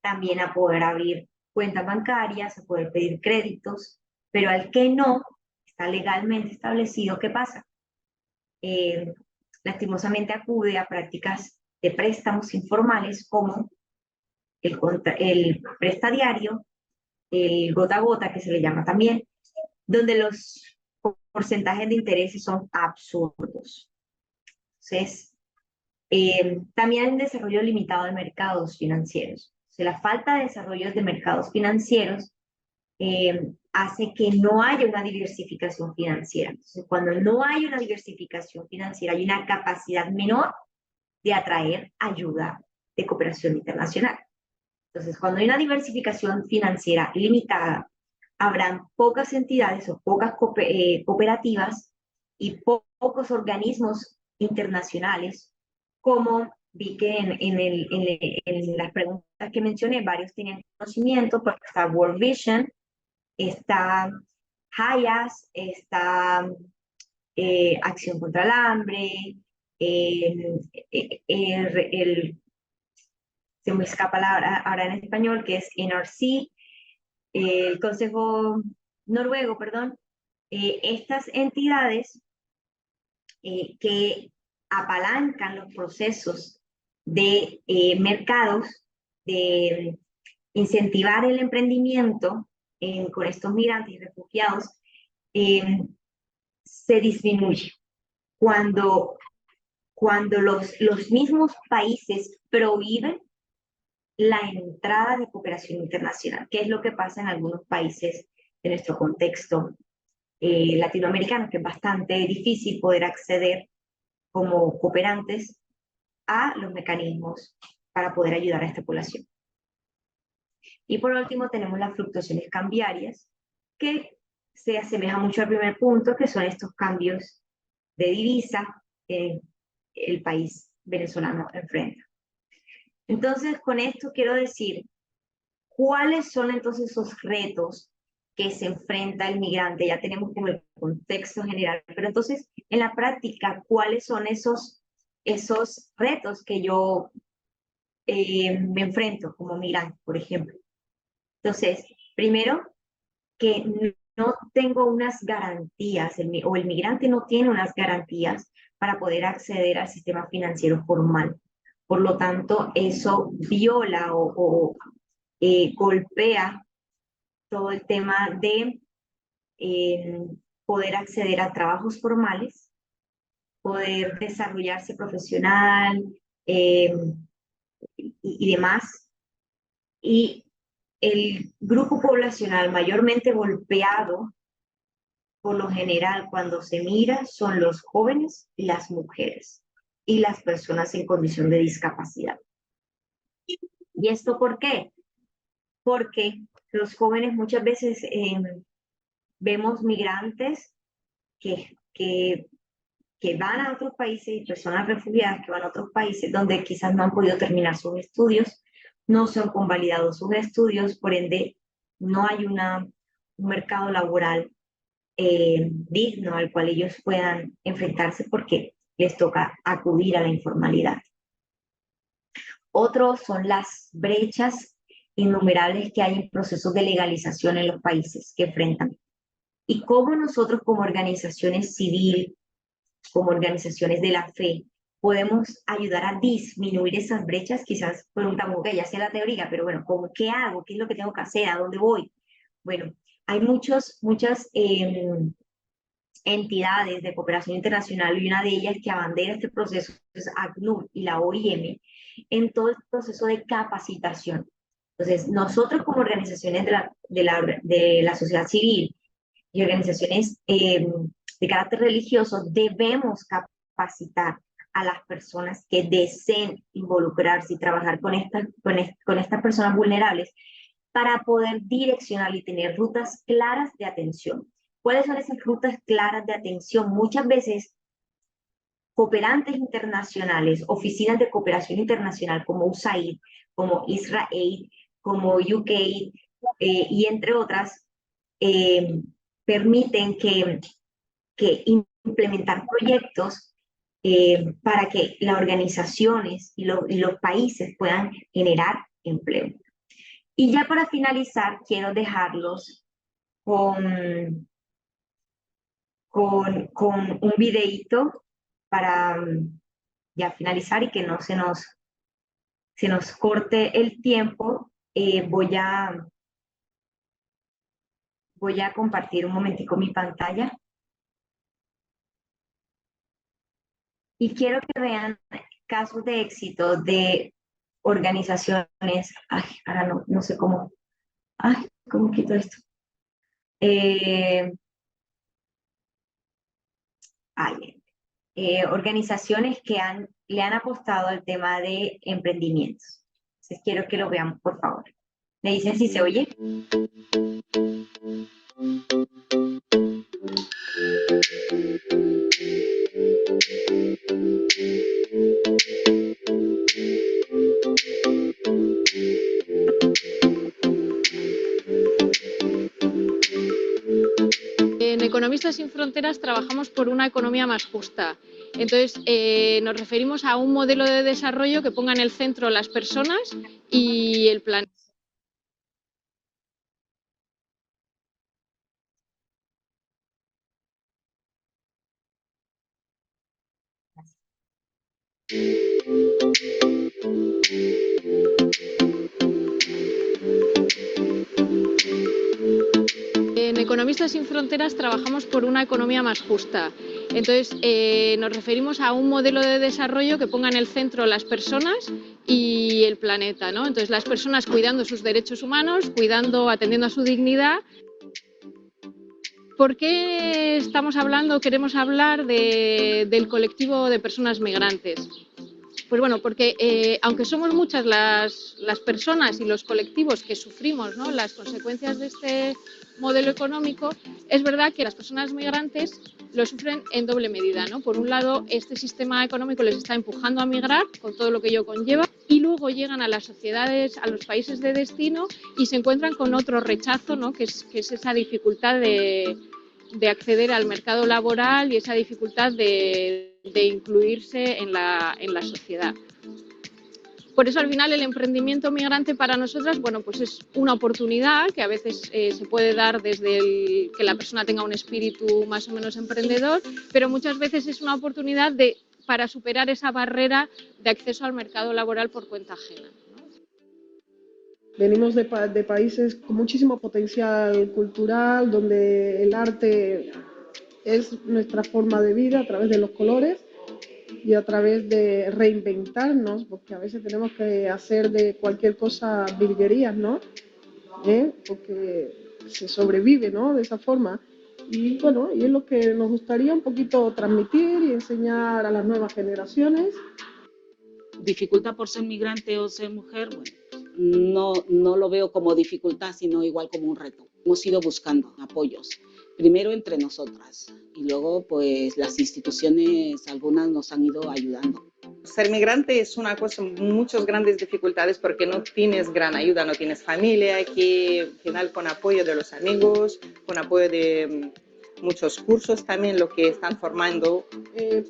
también a poder abrir cuentas bancarias, a poder pedir créditos, pero al que no está legalmente establecido, ¿qué pasa? Lastimosamente acude a prácticas de préstamos informales como el prestadiario, el gota a gota, que se le llama también, donde los porcentajes de intereses son absurdos. Entonces, también hay un desarrollo limitado de mercados financieros. O sea, la falta de desarrollo de mercados financieros hace que no haya una diversificación financiera. Entonces, cuando no hay una diversificación financiera, hay una capacidad menor de atraer ayuda de cooperación internacional. Entonces, cuando hay una diversificación financiera limitada, habrán pocas entidades o pocas cooperativas y pocos organismos internacionales, como vi que en las preguntas que mencioné, varios tenían conocimiento, porque está World Vision, está HIAS, está Acción contra el Hambre, se me escapa ahora en español, que es NRC, el Consejo Noruego, perdón, estas entidades que apalancan los procesos de mercados, de incentivar el emprendimiento con estos migrantes y refugiados, se disminuye. Cuando los mismos países prohíben la entrada de cooperación internacional, que es lo que pasa en algunos países de nuestro contexto latinoamericano, que es bastante difícil poder acceder como cooperantes a los mecanismos para poder ayudar a esta población. Y por último tenemos las fluctuaciones cambiarias, que se asemeja mucho al primer punto, que son estos cambios de divisa que el país venezolano enfrenta. Entonces, con esto quiero decir, ¿cuáles son entonces esos retos que se enfrenta el migrante? Ya tenemos como el contexto general, pero entonces, en la práctica, ¿cuáles son esos retos que yo me enfrento como migrante, por ejemplo? Entonces, primero, que no tengo unas garantías, o el migrante no tiene unas garantías para poder acceder al sistema financiero formal. Por lo tanto, eso viola o golpea todo el tema de poder acceder a trabajos formales, poder desarrollarse profesional y demás. Y el grupo poblacional mayormente golpeado, por lo general, cuando se mira, son los jóvenes, las mujeres y las personas en condición de discapacidad. ¿Y esto por qué? Porque los jóvenes muchas veces vemos migrantes que van a otros países y personas refugiadas que van a otros países donde quizás no han podido terminar sus estudios, no se han convalidado sus estudios, por ende no hay un mercado laboral digno al cual ellos puedan enfrentarse porque les toca acudir a la informalidad. Otros son las brechas innumerables que hay en procesos de legalización en los países que enfrentan. Y cómo nosotros como organizaciones civiles, como organizaciones de la fe, podemos ayudar a disminuir esas brechas. Quizás preguntamos, ok, ya sé la teoría, pero bueno, ¿qué hago? ¿Qué es lo que tengo que hacer? ¿A dónde voy? Bueno, hay muchas entidades de cooperación internacional, y una de ellas que abandera este proceso es ACNUR y la OIM, en todo el proceso de capacitación. Entonces, nosotros como organizaciones de la sociedad civil y organizaciones de carácter religioso debemos capacitar a las personas que deseen involucrarse y trabajar con estas personas vulnerables para poder direccionar y tener rutas claras de atención. ¿Cuáles son esas rutas claras de atención? Muchas veces cooperantes internacionales, oficinas de cooperación internacional como USAID, como Israel, como UK y entre otras, permiten que implementar proyectos para que las organizaciones y los países puedan generar empleo. Y ya para finalizar, quiero dejarlos con un videíto para ya finalizar y que no se nos corte el tiempo. Voy a compartir un momentico mi pantalla. Y quiero que vean casos de éxito de organizaciones. Ay, ahora no sé cómo. Ay, ¿cómo quito esto? Organizaciones que le han apostado al tema de emprendimientos. Entonces quiero que lo veamos, por favor. ¿Me dicen si se oye? En Economistas sin Fronteras trabajamos por una economía más justa Entonces, nos referimos a un modelo de desarrollo que ponga en el centro las personas y el planeta. En Economistas sin Fronteras trabajamos por una economía más justa. Entonces, nos referimos a un modelo de desarrollo que ponga en el centro las personas y el planeta, ¿no? Entonces, las personas cuidando sus derechos humanos, atendiendo a su dignidad. ¿Por qué queremos hablar del colectivo de personas migrantes? Pues bueno, porque aunque somos muchas las personas y los colectivos que sufrimos, ¿no?, las consecuencias de este modelo económico, es verdad que las personas migrantes lo sufren en doble medida, ¿no? Por un lado, este sistema económico les está empujando a migrar con todo lo que ello conlleva, y luego llegan a las sociedades, a los países de destino y se encuentran con otro rechazo, ¿no?, que es esa dificultad de acceder al mercado laboral y esa dificultad de incluirse en la sociedad. Por eso, al final, el emprendimiento migrante para nosotras, bueno, pues es una oportunidad que a veces se puede dar desde que la persona tenga un espíritu más o menos emprendedor, pero muchas veces es una oportunidad para superar esa barrera de acceso al mercado laboral por cuenta ajena. Venimos de países con muchísimo potencial cultural, donde el arte es nuestra forma de vida a través de los colores y a través de reinventarnos, porque a veces tenemos que hacer de cualquier cosa virguerías, ¿no? Porque se sobrevive, ¿no?, de esa forma. Y bueno, y es lo que nos gustaría un poquito transmitir y enseñar a las nuevas generaciones. Dificultad por ser migrante o ser mujer, bueno, no lo veo como dificultad, sino igual como un reto. Hemos ido buscando apoyos, primero entre nosotras y luego pues las instituciones, algunas nos han ido ayudando. Ser migrante es una cosa, muchas grandes dificultades porque no tienes gran ayuda, no tienes familia, que al final con apoyo de los amigos, con apoyo de muchos cursos también lo que están formando.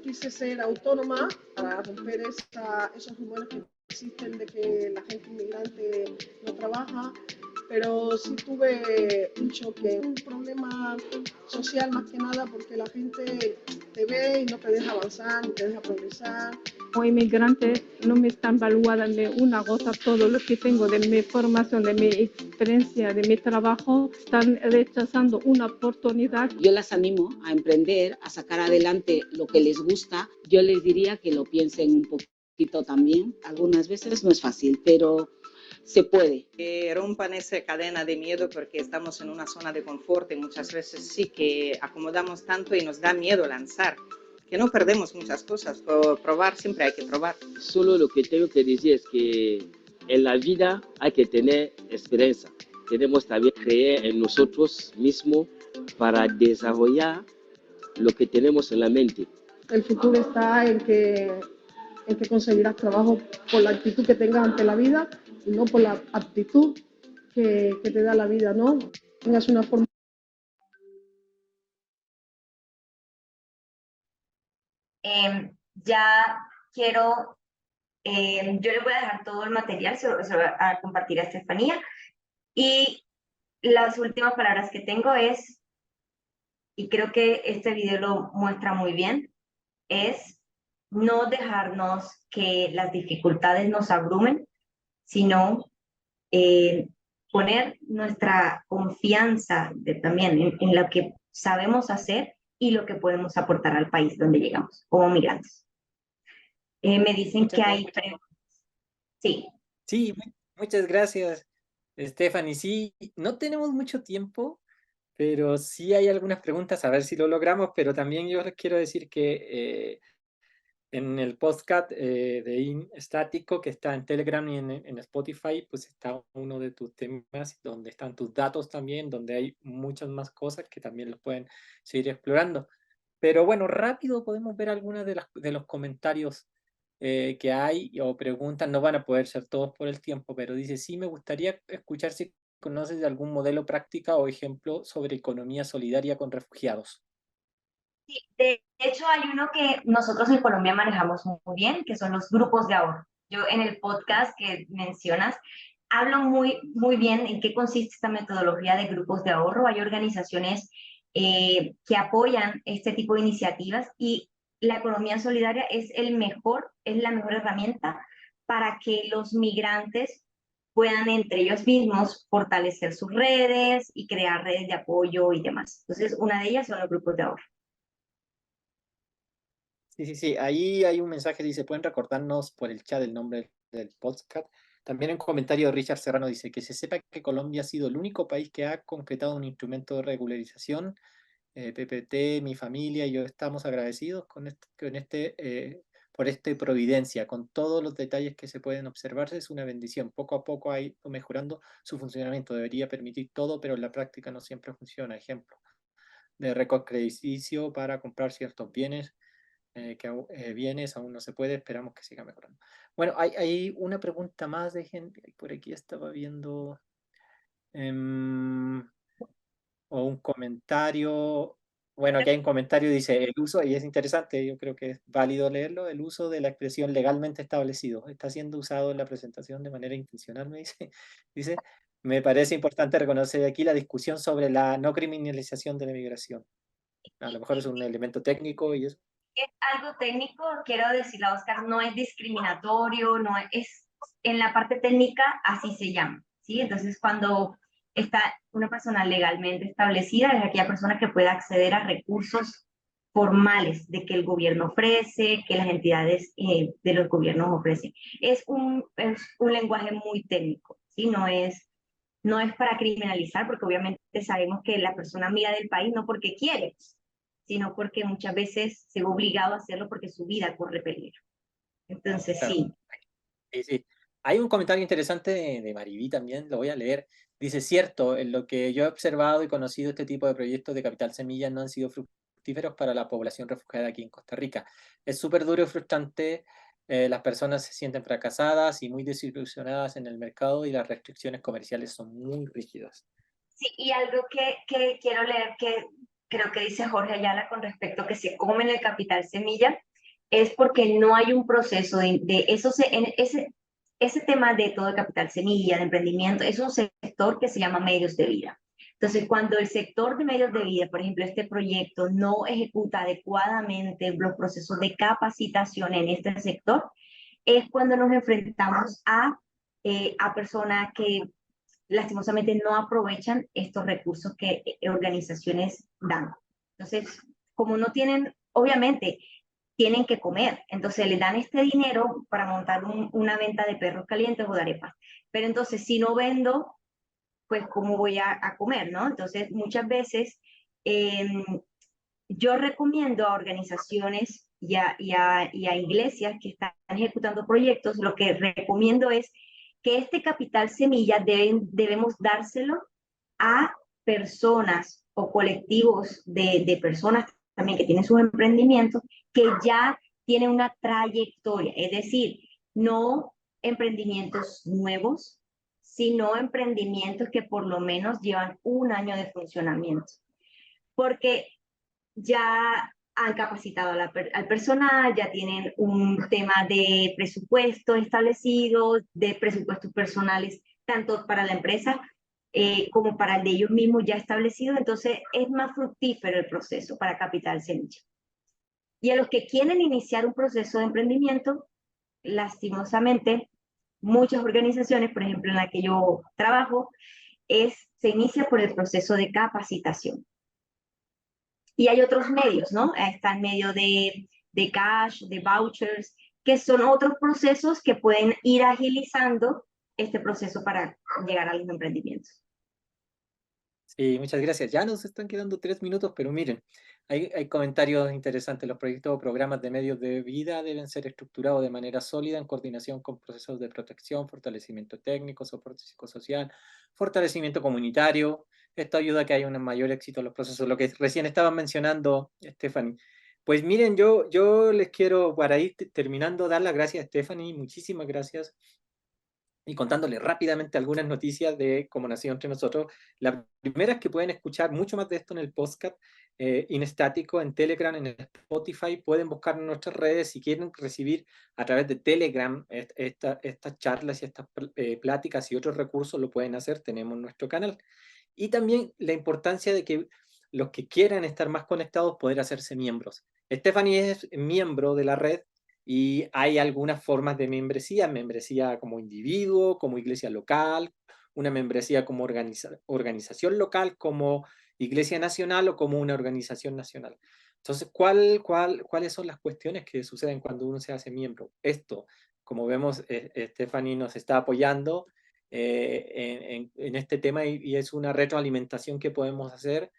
Quise ser autónoma para romper esos rumores que existen de que la gente inmigrante no trabaja, pero sí tuve un choque, un problema social más que nada, porque la gente te ve y no te deja avanzar, no te deja progresar. Como inmigrante no me están valorando una gota todo lo que tengo de mi formación, de mi experiencia, de mi trabajo. Están rechazando una oportunidad. Yo las animo a emprender, a sacar adelante lo que les gusta. Yo les diría que lo piensen un poquito también. Algunas veces no es fácil, pero se puede. Que rompan esa cadena de miedo porque estamos en una zona de confort y muchas veces sí que acomodamos tanto y nos da miedo lanzar. Que no perdemos muchas cosas, por probar siempre hay que probar. Solo lo que tengo que decir es que en la vida hay que tener esperanza. Tenemos también que creer en nosotros mismos para desarrollar lo que tenemos en la mente. El futuro está en que conseguirás trabajo por la actitud que tengas ante la vida y no por la aptitud que te da la vida, ¿no? Tengas una forma. Ya quiero, yo les voy a dejar todo el material, se lo voy a compartir a Estefanía. Y las últimas palabras que tengo es, y creo que este video lo muestra muy bien, es no dejarnos que las dificultades nos abrumen, sino poner nuestra confianza también en lo que sabemos hacer y lo que podemos aportar al país donde llegamos como migrantes. Me dicen que hay preguntas. Sí. Sí, muchas gracias, Stephanie. Sí, no tenemos mucho tiempo, pero sí hay algunas preguntas, a ver si lo logramos, pero también yo les quiero decir que en el podcast de Estático, que está en Telegram y en Spotify, pues está uno de tus temas, donde están tus datos también, donde hay muchas más cosas que también los pueden seguir explorando. Pero bueno, rápido podemos ver algunas de los comentarios que hay o preguntas. No van a poder ser todos por el tiempo, pero dice, sí, me gustaría escuchar si conoces de algún modelo práctica o ejemplo sobre economía solidaria con refugiados. Sí, de hecho hay uno que nosotros en Colombia manejamos muy bien, que son los grupos de ahorro. Yo en el podcast que mencionas hablo muy bien en qué consiste esta metodología de grupos de ahorro. Hay organizaciones que apoyan este tipo de iniciativas y la economía solidaria es la mejor herramienta para que los migrantes puedan entre ellos mismos fortalecer sus redes y crear redes de apoyo y demás. Entonces, una de ellas son los grupos de ahorro. Sí, sí, sí. Ahí hay un mensaje, dice, pueden recordarnos por el chat el nombre del podcast. También en comentario Richard Serrano dice que se sepa que Colombia ha sido el único país que ha concretado un instrumento de regularización. PPT, mi familia y yo estamos agradecidos por esta providencia, con todos los detalles que se pueden observarse. Es una bendición. Poco a poco ha ido mejorando su funcionamiento. Debería permitir todo, pero en la práctica no siempre funciona. Ejemplo, de récord crediticio para comprar ciertos bienes. Bienes aún no se puede, esperamos que siga mejorando. Bueno, hay una pregunta más de gente, por aquí estaba viendo, o un comentario, bueno, aquí hay un comentario, dice, el uso, y es interesante, yo creo que es válido leerlo, el uso de la expresión legalmente establecido, está siendo usado en la presentación de manera intencional, me dice, dice, me parece importante reconocer aquí la discusión sobre la no criminalización de la migración. A lo mejor es un elemento técnico y eso. Es algo técnico, quiero decirle a Oscar, no es discriminatorio, no es, en la parte técnica así se llama, ¿sí? Entonces, cuando está una persona legalmente establecida, es aquella persona que puede acceder a recursos formales de que el gobierno ofrece, que las entidades de los gobiernos ofrecen. Es un lenguaje muy técnico, ¿sí? No es para criminalizar, porque obviamente sabemos que la persona mira del país no porque quiere, sino porque muchas veces se ve obligado a hacerlo porque su vida corre peligro. Entonces, Claro. sí. Sí, sí. Hay un comentario interesante de Mariví también, lo voy a leer. Dice, cierto, en lo que yo he observado y conocido, este tipo de proyectos de Capital Semilla no han sido fructíferos para la población refugiada aquí en Costa Rica. Es súper duro y frustrante, las personas se sienten fracasadas y muy desilusionadas en el mercado y las restricciones comerciales son muy rígidas. Sí, y algo que quiero leer que creo que dice Jorge Ayala con respecto a que se come en el Capital Semilla, es porque no hay un proceso de eso, ese tema de todo el Capital Semilla, de emprendimiento, es un sector que se llama medios de vida. Entonces, cuando el sector de medios de vida, por ejemplo, este proyecto no ejecuta adecuadamente los procesos de capacitación en este sector, es cuando nos enfrentamos a personas que lastimosamente no aprovechan estos recursos que organizaciones dan. Entonces, como no tienen, obviamente, tienen que comer, entonces le dan este dinero para montar una venta de perros calientes o de arepas. Pero entonces, si no vendo, pues ¿cómo voy a comer, no? Entonces, muchas veces yo recomiendo a organizaciones y a iglesias que están ejecutando proyectos, lo que recomiendo es que este capital semilla debemos dárselo a personas o colectivos de personas también que tienen sus emprendimientos, que ya tienen una trayectoria, es decir, no emprendimientos nuevos, sino emprendimientos que por lo menos llevan un año de funcionamiento. Porque ya han capacitado al personal, ya tienen un tema de presupuesto establecido, de presupuestos personales, tanto para la empresa como para el de ellos mismos ya establecido, entonces es más fructífero el proceso para Capital Semilla. Y a los que quieren iniciar un proceso de emprendimiento, lastimosamente, muchas organizaciones, por ejemplo en la que yo trabajo, se inicia por el proceso de capacitación. Y hay otros medios, ¿no? Está el medio de cash, de vouchers, que son otros procesos que pueden ir agilizando este proceso para llegar a los emprendimientos. Sí, muchas gracias. Ya nos están quedando 3 minutos, pero miren, hay comentarios interesantes. Los proyectos o programas de medios de vida deben ser estructurados de manera sólida en coordinación con procesos de protección, fortalecimiento técnico, soporte psicosocial, fortalecimiento comunitario. Esto ayuda a que haya un mayor éxito en los procesos. Lo que recién estaban mencionando, Stephanie. Pues miren, yo les quiero, para ir terminando, dar las gracias a Stephanie. Muchísimas gracias. Y contándole rápidamente algunas noticias de cómo nació entre nosotros. La primera es que pueden escuchar mucho más de esto en el podcast. Inestático en Telegram, en Spotify. Pueden buscar en nuestras redes si quieren recibir a través de Telegram estas charlas y estas pláticas y otros recursos, lo pueden hacer, tenemos nuestro canal. Y también la importancia de que los que quieran estar más conectados poder hacerse miembros. Stephanie es miembro de la red y hay algunas formas de membresía como individuo, como iglesia local, una membresía como organización local, como iglesia nacional o como una organización nacional. Entonces, ¿cuáles son las cuestiones que suceden cuando uno se hace miembro? Esto, como vemos, Stephanie nos está apoyando en este tema y es una retroalimentación que podemos hacer.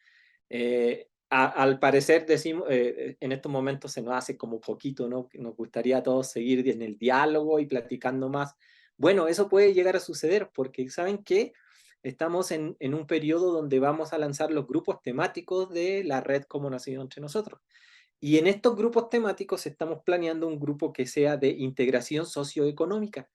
Al parecer, decimos, en estos momentos se nos hace como poquito, ¿no? Nos gustaría a todos seguir en el diálogo y platicando más. Bueno, eso puede llegar a suceder porque, ¿saben qué? Estamos en un periodo donde vamos a lanzar los grupos temáticos de la red Como Nacido Entre Nosotros. Y en estos grupos temáticos estamos planeando un grupo que sea de integración socioeconómica.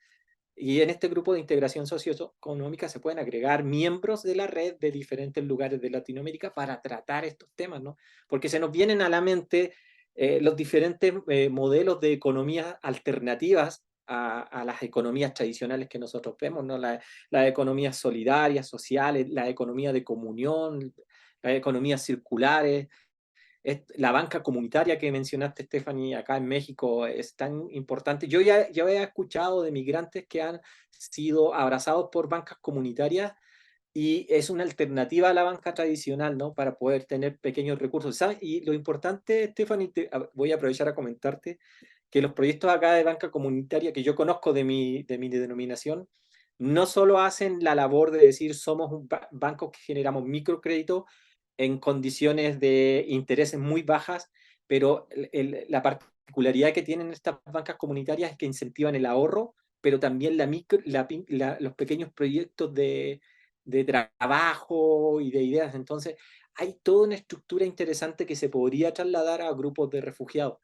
Y en este grupo de integración socioeconómica se pueden agregar miembros de la red de diferentes lugares de Latinoamérica para tratar estos temas, ¿no? Porque se nos vienen a la mente los diferentes modelos de economías alternativas a las economías tradicionales que nosotros vemos, ¿no? Las economías solidarias, sociales, la economía de comunión, las economías circulares. La banca comunitaria que mencionaste, Stephanie, acá en México es tan importante. Yo ya he escuchado de migrantes que han sido abrazados por bancas comunitarias y es una alternativa a la banca tradicional, ¿no? Para poder tener pequeños recursos. ¿Sabes? Y lo importante, Stephanie, voy a aprovechar a comentarte que los proyectos acá de banca comunitaria que yo conozco de mi denominación, no solo hacen la labor de decir somos un banco que generamos microcrédito en condiciones de intereses muy bajas, pero la particularidad que tienen estas bancas comunitarias es que incentivan el ahorro, pero también los pequeños proyectos de trabajo y de ideas. Entonces, hay toda una estructura interesante que se podría trasladar a grupos de refugiados.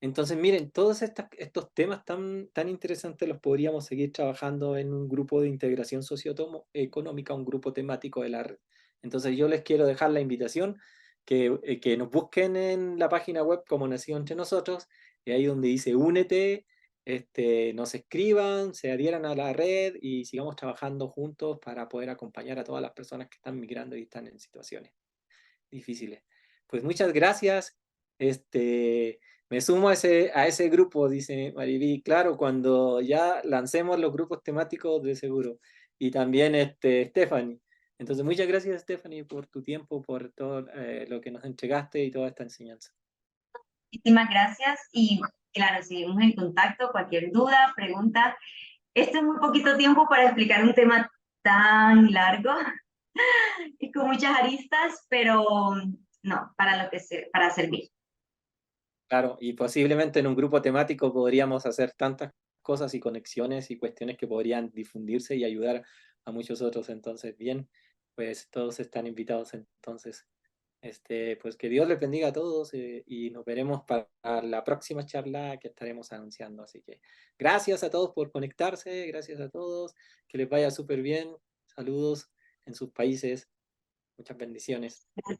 Entonces, miren, todos estos temas tan interesantes los podríamos seguir trabajando en un grupo de integración socioeconómica, un grupo temático de la red. Entonces, yo les quiero dejar la invitación que nos busquen en la página web Como Nacido Entre Nosotros, y ahí donde dice únete, nos escriban, se adhieran a la red y sigamos trabajando juntos para poder acompañar a todas las personas que están migrando y están en situaciones difíciles. Pues muchas gracias. Me sumo a ese grupo, dice Mariví. Claro, cuando ya lancemos los grupos temáticos de seguro. Y también Stephanie. Entonces, muchas gracias, Stephanie, por tu tiempo, por todo lo que nos entregaste y toda esta enseñanza. Muchísimas gracias y claro, seguimos en contacto. Cualquier duda, pregunta. Este es muy poquito tiempo para explicar un tema tan largo y con muchas aristas, pero no, para servir. Claro, y posiblemente en un grupo temático podríamos hacer tantas cosas y conexiones y cuestiones que podrían difundirse y ayudar a muchos otros. Entonces, bien, pues todos están invitados. Entonces, pues que Dios les bendiga a todos y nos veremos para la próxima charla que estaremos anunciando. Así que gracias a todos por conectarse, gracias a todos, que les vaya súper bien. Saludos en sus países. Muchas bendiciones.